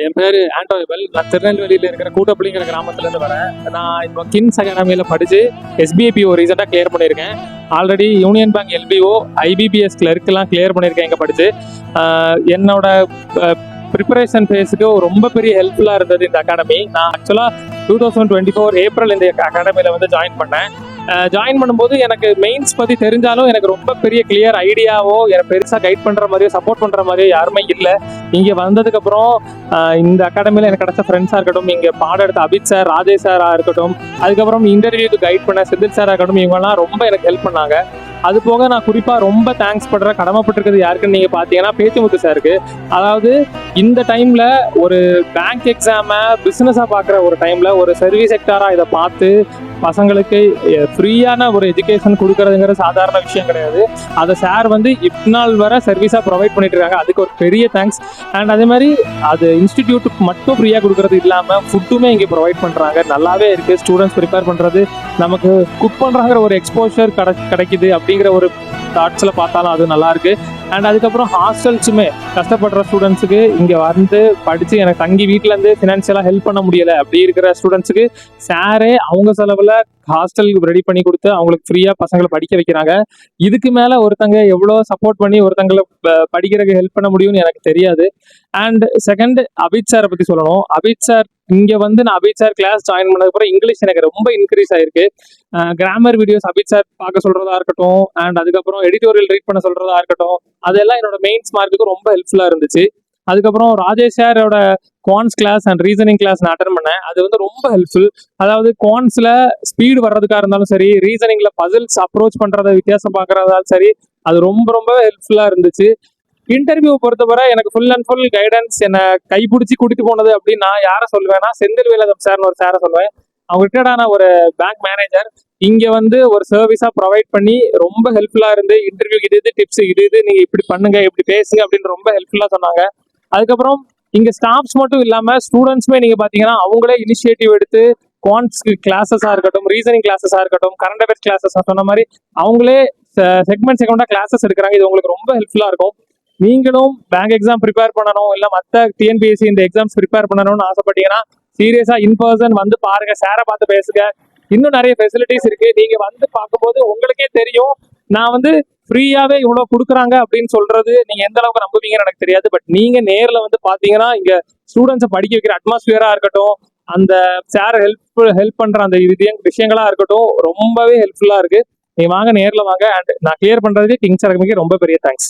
என் பேர் ஆண்டோயபல். நான் திருநெல்வேலியில் இருக்கிற கூட்டப்பள்ளிங்கிற கிராமத்துலேருந்து வரேன். நான் இப்போ கிங்ஸ் அகாடமியில் படித்து SBIPO ரீசெண்டாக கிளியர் பண்ணியிருக்கேன். Already Union Bank LBO IBPS கிளர்க்கெல்லாம் கிளியர் பண்ணியிருக்கேன் இங்கே படித்து. என்னோட ப்ரிப்பரேஷன் ஃபேஸுக்கு ரொம்ப பெரிய ஹெல்ப்ஃபுல்லாக இருந்தது இந்த அகாடமி. நான் ஆக்சுவலாக 2024 ஏப்ரல் இந்த அகாடமியில் வந்து ஜாயின் பண்ணேன். ஜாயின் பண்ணும்போது எனக்கு மெயின்ஸ் பற்றி தெரிஞ்சாலும் எனக்கு ரொம்ப பெரிய கிளியர் ஐடியாவோ எனக்கு பெருசாக கைட் பண்ணுற மாதிரியோ சப்போர்ட் பண்ணுற மாதிரியோ யாருமே இல்லை. இங்கே வந்ததுக்கப்புறம் இந்த அகாடமியில் எனக்கு கிடைச்ச ஃப்ரெண்ட்ஸாக இருக்கட்டும், இங்கே பாடம் எடுத்த அபித் சார், ராஜேஷ் சாராக இருக்கட்டும், அதுக்கப்புறம் இன்டர்வியூக்கு கைட் பண்ண சித்தில் சாராக இருக்கட்டும், இவங்கெல்லாம் ரொம்ப எனக்கு ஹெல்ப் பண்ணாங்க. அது போக நான் குறிப்பாக ரொம்ப தேங்க்ஸ் பண்ணுறேன், கடமைப்பட்டிருக்கிறது யாருக்குன்னு நீங்கள் பார்த்தீங்கன்னா பேச்சுமுத்து சாருக்கு. அதாவது இந்த டைமில் ஒரு பேங்க் எக்ஸாமை பிஸ்னஸாக பார்க்குற ஒரு டைமில் ஒரு சர்வீஸ் செக்டாராக இதை பார்த்து பசங்களுக்கு ஃப்ரீயான ஒரு எஜுகேஷன் கொடுக்கறதுங்கிற சாதாரண விஷயம் கிடையாது. அதை சார் வந்து இந்நாள் வர சர்வீஸாக ப்ரொவைட் பண்ணிட்டு இருக்காங்க. அதுக்கு ஒரு பெரிய தேங்க்ஸ். அண்ட் அதே மாதிரி அது இன்ஸ்டிடியூட்டுக்கு மட்டும் ஃப்ரீயாக கொடுக்கறது இல்லாமல் ஃபுட்டுமே இங்கே ப்ரொவைட் பண்ணுறாங்க. நல்லாவே இருக்குது. ஸ்டூடெண்ட்ஸ் ப்ரிப்பேர் பண்ணுறது, நமக்கு குக் பண்ணுறாங்கிற ஒரு எக்ஸ்போஷர் கிடைக்குது அப்படிங்கிற ஒரு தாட்ஸில் பார்த்தாலும் அது நல்லாயிருக்கு. அண்ட் அதுக்கப்புறம் ஹாஸ்டல்ஸுமே கஷ்டப்படுற ஸ்டூடெண்ட்ஸுக்கு இங்கே வந்து படித்து எனக்கு தங்கி வீட்டிலேருந்து ஃபினான்ஷியலாக ஹெல்ப் பண்ண முடியலை அப்படி இருக்கிற ஸ்டூடெண்ட்ஸுக்கு சாரே அவங்க செலவில் ஹாஸ்டல் ரெடி பண்ணி கொடுத்து அவங்களுக்கு ஃப்ரீயாக பசங்களை படிக்க வைக்கிறாங்க. இதுக்கு மேலே ஒருத்தங்க எவ்வளோ சப்போர்ட் பண்ணி ஒருத்தங்களை படிக்கிறதுக்கு ஹெல்ப் பண்ண முடியும்னு எனக்கு தெரியாது. அண்ட் செகண்ட், அபித் சாரை பற்றி சொல்லணும். அபித் சார் இங்கே வந்து நான் அபித் சார் கிளாஸ் ஜாயின் பண்ணதுக்கப்புறம் இங்கிலீஷ் எனக்கு ரொம்ப இன்க்ரீஸ் ஆயிருக்கு. கிராமர் வீடியோஸ் அபித் சார் பார்க்க சொல்கிறதா இருக்கட்டும், அண்ட் அதுக்கப்புறம் எடிட்டோரியல் ரீட் பண்ண சொல்கிறதா இருக்கட்டும், அதெல்லாம் என்னோட மெயின்ஸ் மார்க்குக்கு ரொம்ப ஹெல்ப்ஃபுல்லாக இருந்துச்சு. அதுக்கப்புறம் ராஜேஷ் சாரோட quants class and reasoning class நான் அட்டன் பண்ணேன். அது வந்து ரொம்ப ஹெல்ப்ஃபுல். அதாவது குவான்ஸில் ஸ்பீடு வர்றதுக்காக இருந்தாலும் சரி, ரீசனிங்கில் பசில்ஸ் அப்ரோச் பண்ணுறத வித்தியாசம் பார்க்குறதாலும் சரி, அது ரொம்ப ரொம்பவே ஹெல்ப்ஃபுல்லாக இருந்துச்சு. இன்டர்வியூ பொறுத்தவரை எனக்கு ஃபுல் அண்ட் ஃபுல் கைடன்ஸ், என்னை கைப்பிடிச்சி கூட்டிட்டு போனது அப்படின்னு நான் யாரை சொல்லுவேன்னா செந்தில் வேலதம் சார்னு ஒரு சாரை சொல்லுவேன். அவங்க ரிட்டையர்டான ஒரு பேங்க் மேனேஜர். இங்கே வந்து ஒரு சர்வீஸாக ப்ரொவைட் பண்ணி ரொம்ப ஹெல்ப்ஃபுல்லாக இருந்து இன்டர்வியூக்கு இது டிப்ஸ், இது நீங்கள் இப்படி பண்ணுங்க, இப்படி பேசுங்க அப்படின்னு ரொம்ப ஹெல்ப்ஃபுல்லாக சொன்னாங்க. அதுக்கப்புறம் இங்கே ஸ்டாஃப்ஸ் மட்டும் இல்லாமல் ஸ்டூடெண்ட்ஸுமே நீங்கள் பார்த்தீங்கன்னா அவங்களே இனிஷியேட்டிவ் எடுத்து குவான்ஸ் கிளாஸஸாக இருக்கட்டும், ரீசனிங் கிளாஸஸாக இருக்கட்டும், கரண்ட் அஃபேர்ஸ் கிளாஸஸாக சொன்ன மாதிரி அவங்களே செக்மெண்டாக கிளாஸஸ் எடுக்கிறாங்க. இது உங்களுக்கு ரொம்ப ஹெல்ப்ஃபுல்லாக இருக்கும். நீங்களும் பேங்க் எக்ஸாம் ப்ரிப்பேர் பண்ணணும், இல்லை மற்ற TNPSC இந்த எக்ஸாம்ஸ் ப்ரிப்பேர் பண்ணணும்னு ஆசைப்பட்டீங்கன்னா சீரியஸாக இன்பர்சன் வந்து பாருங்க, சாரை பார்த்து பேசுங்க. இன்னும் நிறைய ஃபெசிலிட்டிஸ் இருக்கு. நீங்க வந்து பார்க்கும்போது உங்களுக்கே தெரியும். நான் வந்து ஃப்ரீயாவே இவ்வளவு கொடுக்குறாங்க அப்படின்னு சொல்றது நீங்க எந்த அளவுக்கு நம்புவீங்கன்னு எனக்கு தெரியாது. பட் நீங்க நேர்ல வந்து பாத்தீங்கன்னா இங்க ஸ்டூடெண்ட்ஸை படிக்க வைக்கிற அட்மாஸ்பியரா இருக்கட்டும், அந்த சார் ஹெல்ப் பண்ற அந்த விஷயங்களா இருக்கட்டும், ரொம்பவே ஹெல்ப்ஃபுல்லா இருக்கு. நீங்க வாங்க, நேர்ல வாங்க. அண்ட் நான் கிளியர் பண்றதுக்கு கிங்ஸ் அகாடமிக்கு ரொம்ப பெரிய தேங்க்ஸ்.